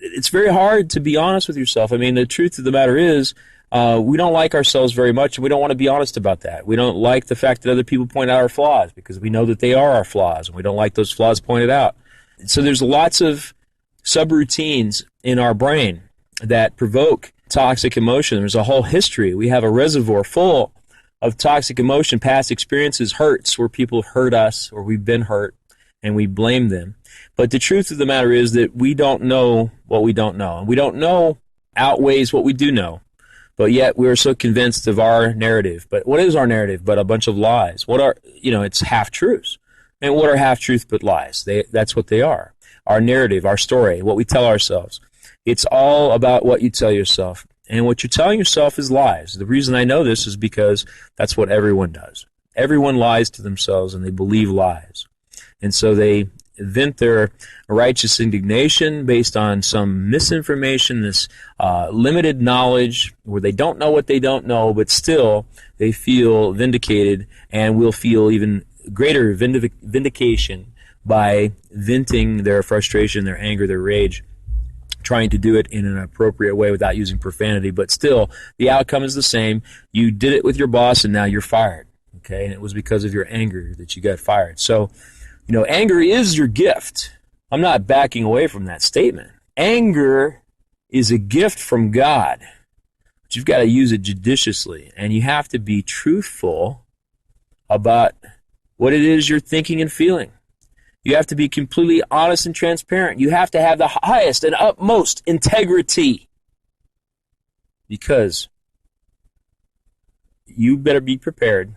it's very hard to be honest with yourself. I mean, the truth of the matter is, we don't like ourselves very much, and we don't want to be honest about that. We don't like the fact that other people point out our flaws because we know that they are our flaws, and we don't like those flaws pointed out. So there's lots of subroutines in our brain that provoke toxic emotion. There's a whole history. We have a reservoir full of toxic emotion, past experiences, hurts where people hurt us or we've been hurt, and we blame them. But the truth of the matter is that we don't know what we don't know. And we don't know outweighs what we do know. But yet we're so convinced of our narrative. But what is our narrative but a bunch of lies? It's half-truths. And what are half-truths but lies? That's what they are. Our narrative, our story, what we tell ourselves. It's all about what you tell yourself. And what you're telling yourself is lies. The reason I know this is because that's what everyone does. Everyone lies to themselves and they believe lies. And so they vent their righteous indignation based on some misinformation, this limited knowledge where they don't know what they don't know, but still they feel vindicated and will feel even greater vindication by venting their frustration, their anger, their rage, trying to do it in an appropriate way without using profanity. But still, the outcome is the same. You did it with your boss and now you're fired. Okay, and it was because of your anger that you got fired. So, anger is your gift. I'm not backing away from that statement. Anger is a gift from God, but you've got to use it judiciously, and you have to be truthful about what it is you're thinking and feeling. You have to be completely honest and transparent. You have to have the highest and utmost integrity, because you better be prepared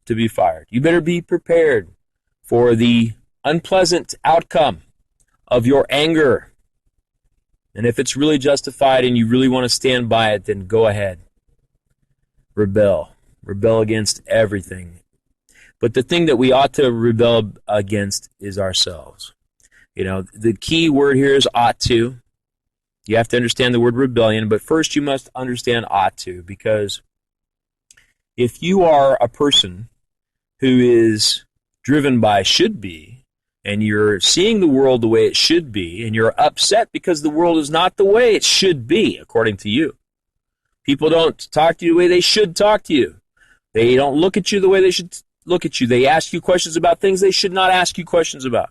to be fired. You better be prepared for the unpleasant outcome of your anger. And if it's really justified and you really want to stand by it, then go ahead. Rebel. Rebel against everything. But the thing that we ought to rebel against is ourselves. The key word here is ought to. You have to understand the word rebellion, but first you must understand ought to, because if you are a person who is driven by should be, and you're seeing the world the way it should be, and you're upset because the world is not the way it should be, according to you. People don't talk to you the way they should talk to you. They don't look at you the way they should look at you. They ask you questions about things they should not ask you questions about.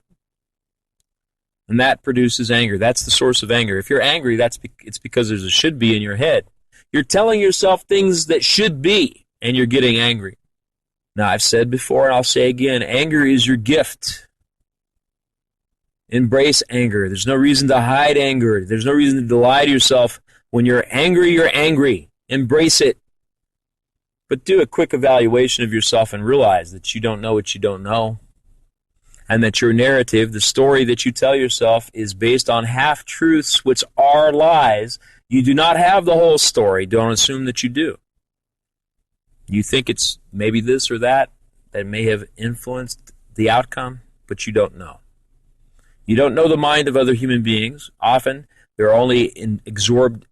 And that produces anger. That's the source of anger. If you're angry, it's because there's a should be in your head. You're telling yourself things that should be, and you're getting angry. Now, I've said before, and I'll say again, anger is your gift. Embrace anger. There's no reason to hide anger. There's no reason to lie to yourself. When you're angry, you're angry. Embrace it. But do a quick evaluation of yourself and realize that you don't know what you don't know, and that your narrative, the story that you tell yourself, is based on half-truths, which are lies. You do not have the whole story. Don't assume that you do. You think it's maybe this or that may have influenced the outcome, but you don't know. You don't know the mind of other human beings. Often, they're only absorbed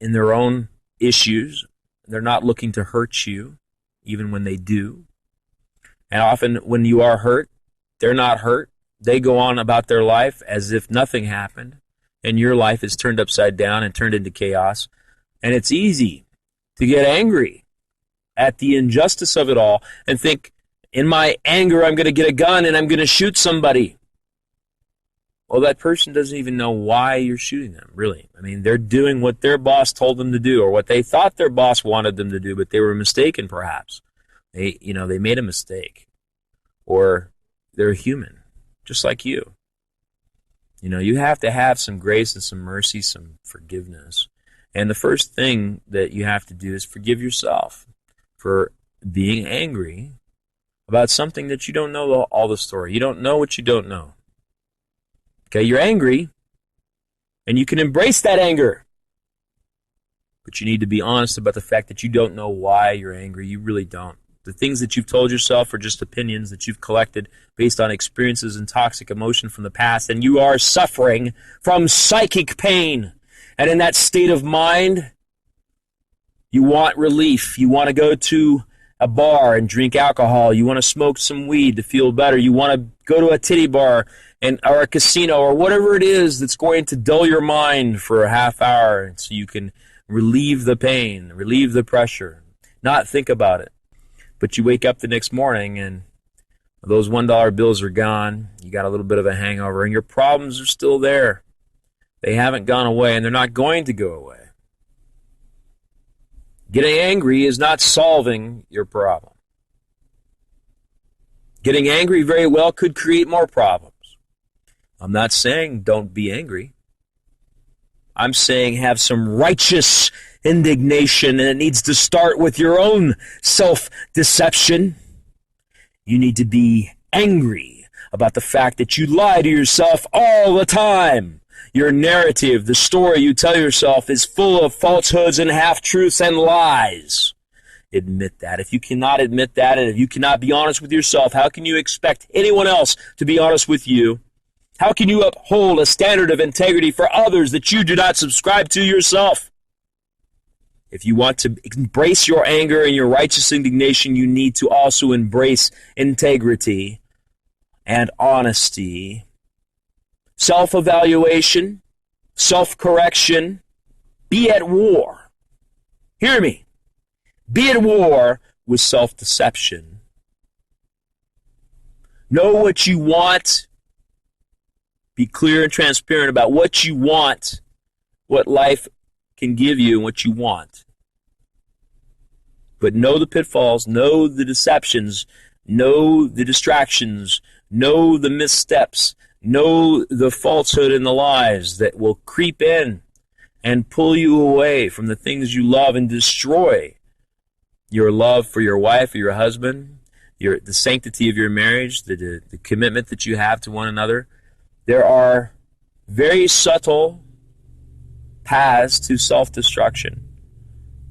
in their own issues. They're not looking to hurt you, even when they do. And often, when you are hurt, they're not hurt. They go on about their life as if nothing happened, and your life is turned upside down and turned into chaos. And it's easy to get angry at the injustice of it all and think, in my anger, I'm going to get a gun and I'm going to shoot somebody. Well, that person doesn't even know why you're shooting them, really. I mean, they're doing what their boss told them to do, or what they thought their boss wanted them to do, but they were mistaken, perhaps. They made a mistake. Or they're human, just like you. You have to have some grace and some mercy, some forgiveness. And the first thing that you have to do is forgive yourself for being angry about something that you don't know all the story. You don't know what you don't know. Okay, you're angry, and you can embrace that anger. But you need to be honest about the fact that you don't know why you're angry. You really don't. The things that you've told yourself are just opinions that you've collected based on experiences and toxic emotion from the past, and you are suffering from psychic pain. And in that state of mind, you want relief. You want to go to a bar and drink alcohol. You want to smoke some weed to feel better. You want to go to a titty bar or a casino or whatever it is that's going to dull your mind for a half hour so you can relieve the pain, relieve the pressure, not think about it. But you wake up the next morning and those $1 bills are gone. You got a little bit of a hangover and your problems are still there. They haven't gone away and they're not going to go away. Getting angry is not solving your problem. Getting angry very well could create more problems. I'm not saying don't be angry. I'm saying have some righteous indignation, and it needs to start with your own self-deception. You need to be angry about the fact that you lie to yourself all the time. Your narrative, the story you tell yourself, is full of falsehoods and half-truths and lies. Admit that. If you cannot admit that, and if you cannot be honest with yourself, how can you expect anyone else to be honest with you? How can you uphold a standard of integrity for others that you do not subscribe to yourself? If you want to embrace your anger and your righteous indignation, you need to also embrace integrity and honesty, self-evaluation, self-correction. Be at war. Hear me. Be at war with self-deception. Know what you want. Be clear and transparent about what you want, what life can give you, and what you want. But know the pitfalls, know the deceptions, know the distractions, know the missteps, know the falsehood and the lies that will creep in and pull you away from the things you love and destroy your love for your wife or your husband, the sanctity of your marriage, the commitment that you have to one another. There are very subtle paths to self-destruction,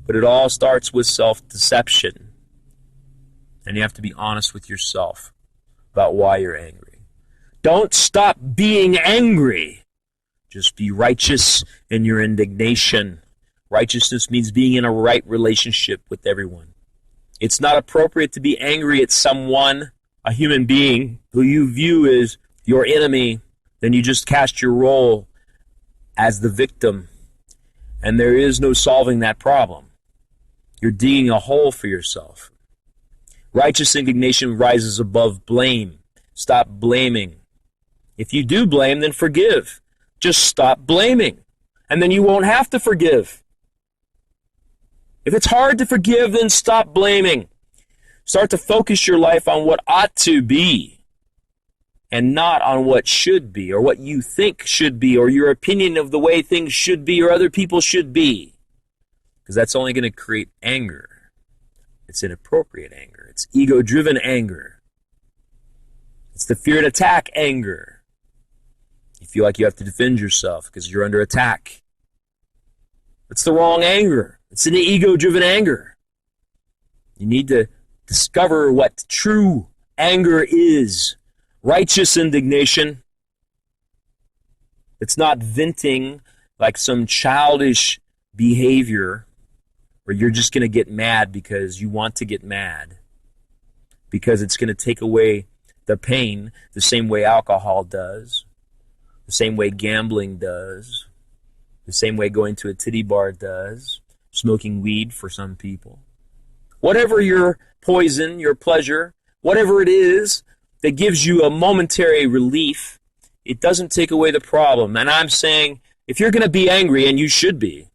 but it all starts with self-deception. And you have to be honest with yourself about why you're angry. Don't stop being angry. Just be righteous in your indignation. Righteousness means being in a right relationship with everyone. It's not appropriate to be angry at someone, a human being, who you view as your enemy. Then you just cast your role as the victim, and there is no solving that problem. You're digging a hole for yourself. Righteous indignation rises above blame. Stop blaming. If you do blame, then forgive. Just stop blaming, and then you won't have to forgive. If it's hard to forgive, then stop blaming. Start to focus your life on what ought to be, and not on what should be, or what you think should be, or your opinion of the way things should be, or other people should be. Because that's only going to create anger. It's inappropriate anger. It's ego-driven anger. It's the fear and attack anger. You feel like you have to defend yourself because you're under attack. It's the wrong anger. It's an ego-driven anger. You need to discover what true anger is. Righteous indignation. It's not venting like some childish behavior where you're just going to get mad because you want to get mad, because it's going to take away the pain the same way alcohol does, the same way gambling does, the same way going to a titty bar does, smoking weed for some people. Whatever your poison, your pleasure, whatever it is that gives you a momentary relief, it doesn't take away the problem. And I'm saying, if you're going to be angry, and you should be,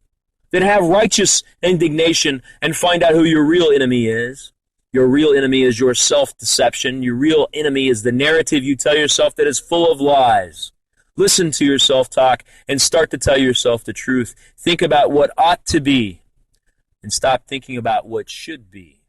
then have righteous indignation and find out who your real enemy is. Your real enemy is your self-deception. Your real enemy is the narrative you tell yourself that is full of lies. Listen to your self-talk and start to tell yourself the truth. Think about what ought to be and stop thinking about what should be.